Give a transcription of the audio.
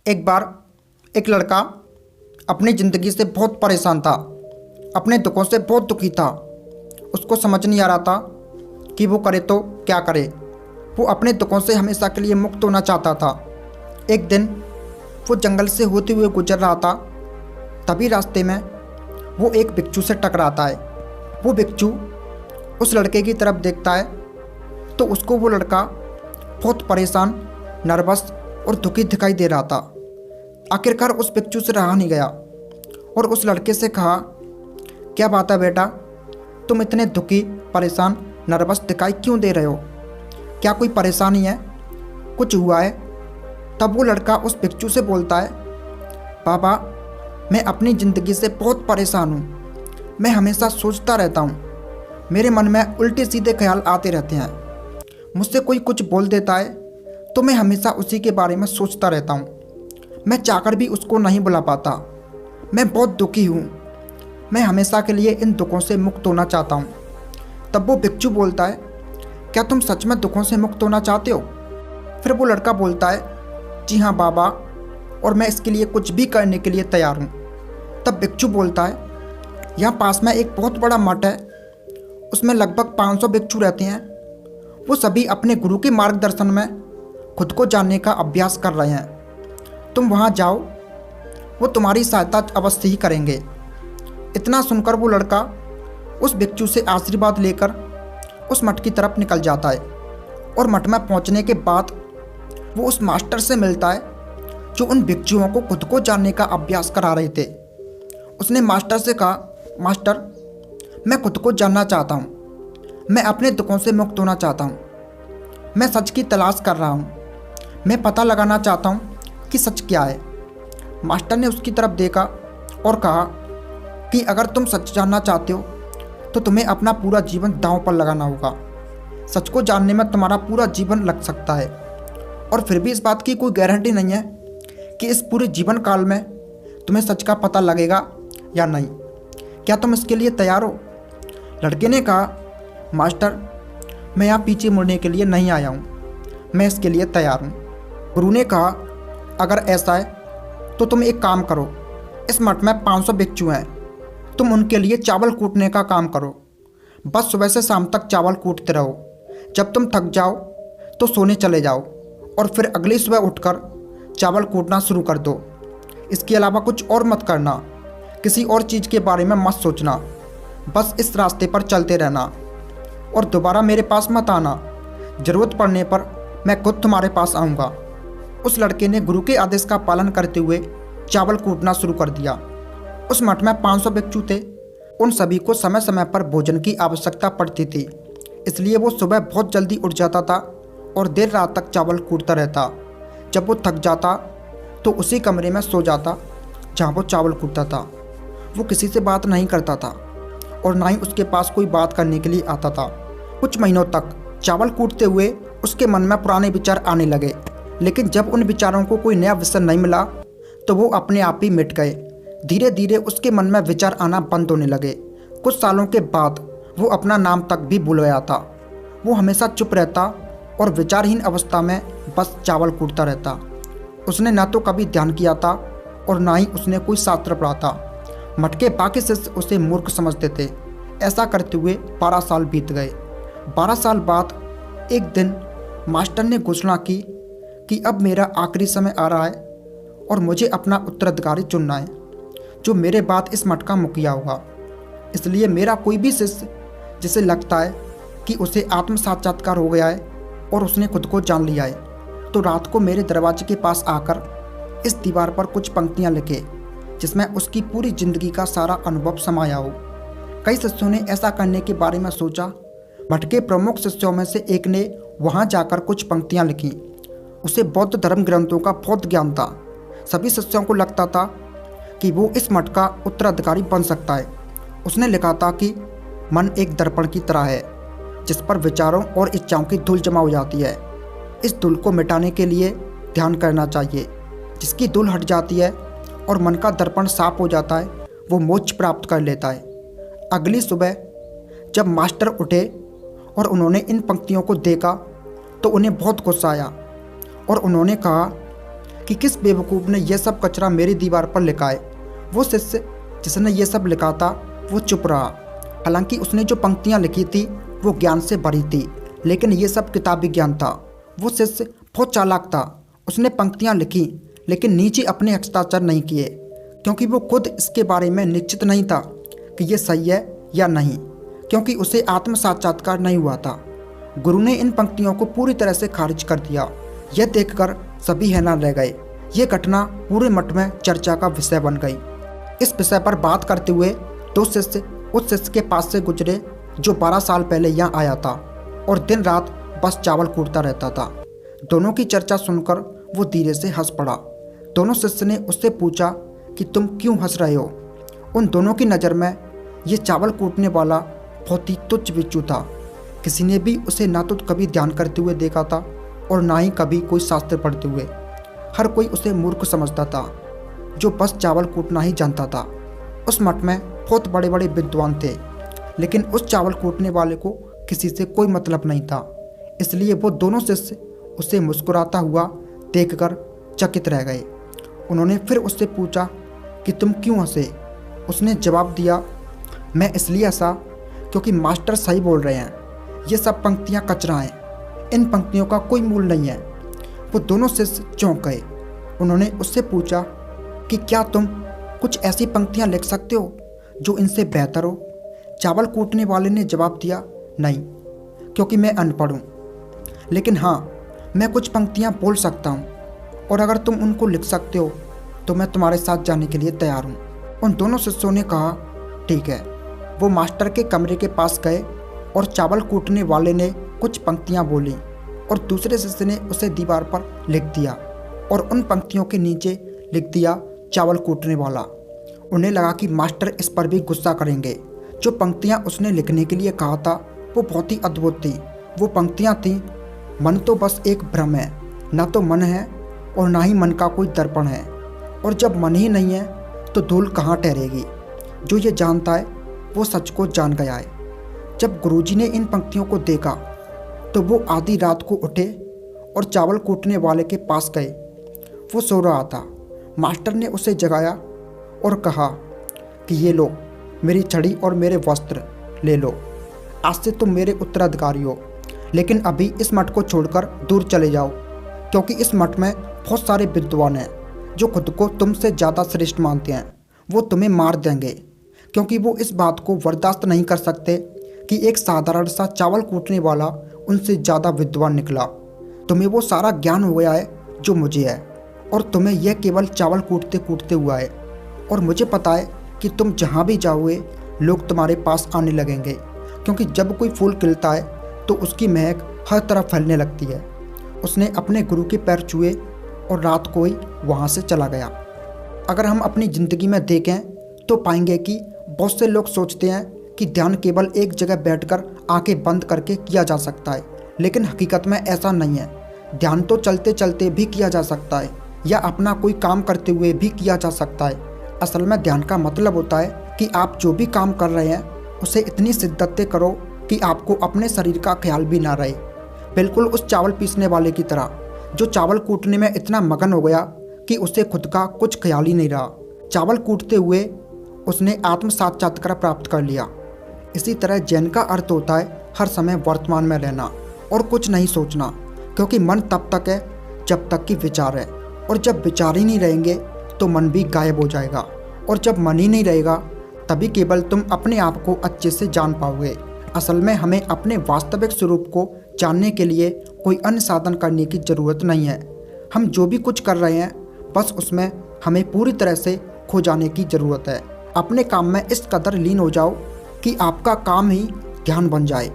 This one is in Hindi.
एक बार एक लड़का अपनी ज़िंदगी से बहुत परेशान था। अपने दुखों से बहुत दुखी था। उसको समझ नहीं आ रहा था कि वो करे तो क्या करे। वो अपने दुखों से हमेशा के लिए मुक्त होना चाहता था। एक दिन वो जंगल से होते हुए गुजर रहा था। तभी रास्ते में वो एक भिक्षु से टकराता है। वो भिक्षु उस लड़के की तरफ देखता है तो उसको वो लड़का बहुत परेशान, नर्वस और दुखी दिखाई दे रहा था। आखिरकार उस भिक्षु से रहा नहीं गया और उस लड़के से कहा, क्या बात है बेटा, तुम इतने दुखी, परेशान, नर्वस दिखाई क्यों दे रहे हो? क्या कोई परेशानी है? कुछ हुआ है? तब वो लड़का उस भिक्षु से बोलता है, बाबा, मैं अपनी ज़िंदगी से बहुत परेशान हूँ। मैं हमेशा सोचता रहता हूँ। मेरे मन में उल्टे सीधे ख्याल आते रहते हैं। मुझसे कोई कुछ बोल देता है तो मैं हमेशा उसी के बारे में सोचता रहता हूँ। मैं चाहकर भी उसको नहीं बुला पाता। मैं बहुत दुखी हूँ। मैं हमेशा के लिए इन दुखों से मुक्त होना चाहता हूँ। तब वो भिक्षु बोलता है, क्या तुम सच में दुखों से मुक्त होना चाहते हो? फिर वो लड़का बोलता है, जी हाँ बाबा, और मैं इसके लिए कुछ भी करने के लिए तैयार हूँ। तब भिक्षु बोलता है, यहाँ पास में एक बहुत बड़ा मठ है। उसमें लगभग 500 भिक्षु रहते हैं। वो सभी अपने गुरु के मार्गदर्शन में खुद को जानने का अभ्यास कर रहे हैं। तुम वहाँ जाओ, वो तुम्हारी सहायता अवश्य ही करेंगे। इतना सुनकर वो लड़का उस भिक्षु से आशीर्वाद लेकर उस मठ की तरफ निकल जाता है और मठ में पहुँचने के बाद वो उस मास्टर से मिलता है जो उन भिक्षुओं को खुद को जानने का अभ्यास करा रहे थे। उसने मास्टर से कहा, मास्टर, मैं खुद को जानना चाहता हूँ। मैं अपने दुखों से मुक्त होना चाहता हूँ। मैं सच की तलाश कर रहा हूँ। मैं पता लगाना चाहता हूँ कि सच क्या है। मास्टर ने उसकी तरफ देखा और कहा कि अगर तुम सच जानना चाहते हो तो तुम्हें अपना पूरा जीवन दांव पर लगाना होगा। सच को जानने में तुम्हारा पूरा जीवन लग सकता है और फिर भी इस बात की कोई गारंटी नहीं है कि इस पूरे जीवन काल में तुम्हें सच का पता लगेगा या नहीं। क्या तुम इसके लिए तैयार हो? लड़के ने कहा, मास्टर, मैं यहाँ पीछे मुड़ने के लिए नहीं आया हूँ। मैं इसके लिए तैयार हूँ। गुरु ने कहा, अगर ऐसा है तो तुम एक काम करो। इस मठ में 500 भिक्षु हैं। तुम उनके लिए चावल कूटने का काम करो। बस सुबह से शाम तक चावल कूटते रहो। जब तुम थक जाओ तो सोने चले जाओ और फिर अगली सुबह उठकर चावल कूटना शुरू कर दो। इसके अलावा कुछ और मत करना। किसी और चीज़ के बारे में मत सोचना। बस इस रास्ते पर चलते रहना और दोबारा मेरे पास मत आना। ज़रूरत पड़ने पर मैं खुद तुम्हारे पास आऊँगा। उस लड़के ने गुरु के आदेश का पालन करते हुए चावल कूटना शुरू कर दिया। उस मठ में 500 भिक्षु थे। उन सभी को समय समय पर भोजन की आवश्यकता पड़ती थी, इसलिए वो सुबह बहुत जल्दी उठ जाता था और देर रात तक चावल कूटता रहता। जब वो थक जाता तो उसी कमरे में सो जाता जहाँ वो चावल कूटता था। वो किसी से बात नहीं करता था और ना ही उसके पास कोई बात करने के लिए आता था। कुछ महीनों तक चावल कूटते हुए उसके मन में पुराने विचार आने लगे, लेकिन जब उन विचारों को कोई नया विषय नहीं मिला तो वो अपने आप ही मिट गए। धीरे धीरे उसके मन में विचार आना बंद होने लगे। कुछ सालों के बाद वो अपना नाम तक भी भूल गया था। वो हमेशा चुप रहता और विचारहीन अवस्था में बस चावल कूटता रहता। उसने न तो कभी ध्यान किया था और ना ही उसने कोई शास्त्र पढ़ा था। मठ के बाकी शिष्य उसे मूर्ख समझते थे। ऐसा करते हुए 12 साल बीत गए। 12 साल बाद एक दिन मास्टर ने घोषणा की कि अब मेरा आखिरी समय आ रहा है और मुझे अपना उत्तराधिकारी चुनना है जो मेरे बाद इस मठ का मुखिया होगा। इसलिए मेरा कोई भी शिष्य जिसे लगता है कि उसे आत्म साक्षात्कार हो गया है और उसने खुद को जान लिया है तो रात को मेरे दरवाजे के पास आकर इस दीवार पर कुछ पंक्तियाँ लिखे जिसमें उसकी पूरी जिंदगी का सारा अनुभव समाया हो। कई शिष्यों ने ऐसा करने के बारे में सोचा। मठ के प्रमुख शिष्यों में से एक ने वहां जाकर कुछ पंक्तियां लिखी। उसे बौद्ध धर्म ग्रंथों का बहुत ज्ञान था। सभी शिष्यों को लगता था कि वो इस मठ का उत्तराधिकारी बन सकता है। उसने लिखा था कि मन एक दर्पण की तरह है जिस पर विचारों और इच्छाओं की धूल जमा हो जाती है। इस धूल को मिटाने के लिए ध्यान करना चाहिए। जिसकी धूल हट जाती है और मन का दर्पण साफ हो जाता है वो मोक्ष प्राप्त कर लेता है। अगली सुबह जब मास्टर उठे और उन्होंने इन पंक्तियों को देखा तो उन्हें बहुत गुस्सा आया और उन्होंने कहा कि किस बेवकूफ़ ने यह सब कचरा मेरी दीवार पर लिखा है। वो शिष्य जिसने ये सब लिखा था वो चुप रहा। हालांकि उसने जो पंक्तियाँ लिखी थी वो ज्ञान से भरी थी, लेकिन ये सब किताबी ज्ञान था। वो शिष्य बहुत चालाक था। उसने पंक्तियाँ लिखी लेकिन नीचे अपने हस्ताक्षर नहीं किए, क्योंकि वो खुद इसके बारे में निश्चित नहीं था कि ये सही है या नहीं, क्योंकि उसे आत्म साक्षात्कार नहीं हुआ था। गुरु ने इन पंक्तियों को पूरी तरह से खारिज कर दिया। यह देखकर सभी हैरान रह गए। ये घटना पूरे मठ में चर्चा का विषय बन गई। इस विषय पर बात करते हुए दो शिष्य उस शिष्य के पास से गुजरे जो 12 साल पहले यहाँ आया था और दिन रात बस चावल कूटता रहता था। दोनों की चर्चा सुनकर वो धीरे से हंस पड़ा। दोनों शिष्य ने उससे पूछा कि तुम क्यों हंस रहे हो। उन दोनों की नज़र में ये चावल कूटने वाला बहुत ही तुच्छ बिच्छू था। किसी ने भी उसे ना तो कभी ध्यान करते हुए देखा था और ना ही कभी कोई शास्त्र पढ़ते हुए। हर कोई उसे मूर्ख समझता था जो बस चावल कूटना ही जानता था। उस मठ में बहुत बड़े बड़े विद्वान थे, लेकिन उस चावल कूटने वाले को किसी से कोई मतलब नहीं था। इसलिए वो दोनों शिष्य उसे मुस्कुराता हुआ देखकर चकित रह गए। उन्होंने फिर उससे पूछा कि तुम क्यों हंसे। उसने जवाब दिया, मैं इसलिए हंसा क्योंकि मास्टर सही बोल रहे हैं। ये सब पंक्तियाँ कचरा हैं। इन पंक्तियों का कोई मूल नहीं है। वो दोनों शिष्य चौंक गए। उन्होंने उससे पूछा कि क्या तुम कुछ ऐसी पंक्तियाँ लिख सकते हो जो इनसे बेहतर हो। चावल कूटने वाले ने जवाब दिया, नहीं, क्योंकि मैं अनपढ़ हूँ। लेकिन हाँ, मैं कुछ पंक्तियाँ बोल सकता हूँ, और अगर तुम उनको लिख सकते हो तो मैं तुम्हारे साथ जाने के लिए तैयार हूँ। उन दोनों शिष्यों ने कहा, ठीक है। वो मास्टर के कमरे के पास गए और चावल कूटने वाले ने कुछ पंक्तियाँ बोली और दूसरे शिष्य ने उसे दीवार पर लिख दिया और उन पंक्तियों के नीचे लिख दिया चावल कूटने वाला। उन्हें लगा कि मास्टर इस पर भी गुस्सा करेंगे। जो पंक्तियाँ उसने लिखने के लिए कहा था वो बहुत ही अद्भुत थी। वो पंक्तियाँ थीं, मन तो बस एक भ्रम है, ना तो मन है और ना ही मन का कोई दर्पण है, और जब मन ही नहीं है तो धूल कहाँ ठहरेगी। जो ये जानता है वो सच को जान गया है। जब गुरुजी ने इन पंक्तियों को देखा तो वो आधी रात को उठे और चावल कूटने वाले के पास गए। वो सो रहा था। मास्टर ने उसे जगाया और कहा कि ये लो, मेरी छड़ी और मेरे वस्त्र ले लो। आज से तुम मेरे उत्तराधिकारी हो, लेकिन अभी इस मठ को छोड़कर दूर चले जाओ, क्योंकि इस मठ में बहुत सारे विद्वान हैं जो खुद को तुमसे ज़्यादा श्रेष्ठ मानते हैं। वो तुम्हें मार देंगे, क्योंकि वो इस बात को बर्दाश्त नहीं कर सकते कि एक साधारण सा चावल कूटने वाला उनसे ज़्यादा विद्वान निकला। तुम्हें वो सारा ज्ञान हो गया है जो मुझे है, और तुम्हें यह केवल चावल कूटते कूटते हुआ है। और मुझे पता है कि तुम जहाँ भी जाओगे लोग तुम्हारे पास आने लगेंगे, क्योंकि जब कोई फूल खिलता है तो उसकी महक हर तरफ फैलने लगती है। उसने अपने गुरु के पैर छुए और रात को ही वहाँ से चला गया। अगर हम अपनी ज़िंदगी में देखें तो पाएंगे कि बहुत से लोग सोचते हैं कि ध्यान केवल एक जगह बैठकर आंखें बंद करके किया जा सकता है, लेकिन हकीकत में ऐसा नहीं है। ध्यान तो चलते चलते भी किया जा सकता है या अपना कोई काम करते हुए भी किया जा सकता है। असल में ध्यान का मतलब होता है कि आप जो भी काम कर रहे हैं उसे इतनी शिद्दत से करो कि आपको अपने शरीर का ख्याल भी ना रहे। बिल्कुल उस चावल पीसने वाले की तरह, जो चावल कूटने में इतना मगन हो गया कि उसे खुद का कुछ ख्याल ही नहीं रहा। चावल कूटते हुए उसने आत्म साक्षात्कार प्राप्त कर लिया। इसी तरह जैन का अर्थ होता है हर समय वर्तमान में रहना और कुछ नहीं सोचना, क्योंकि मन तब तक है जब तक कि विचार है, और जब विचार ही नहीं रहेंगे तो मन भी गायब हो जाएगा, और जब मन ही नहीं रहेगा तभी केवल तुम अपने आप को अच्छे से जान पाओगे। असल में हमें अपने वास्तविक स्वरूप को जानने के लिए कोई अन्य साधन करने की ज़रूरत नहीं है। हम जो भी कुछ कर रहे हैं बस उसमें हमें पूरी तरह से खो जाने की ज़रूरत है। अपने काम में इस कदर लीन हो जाओ कि आपका काम ही ध्यान बन जाए।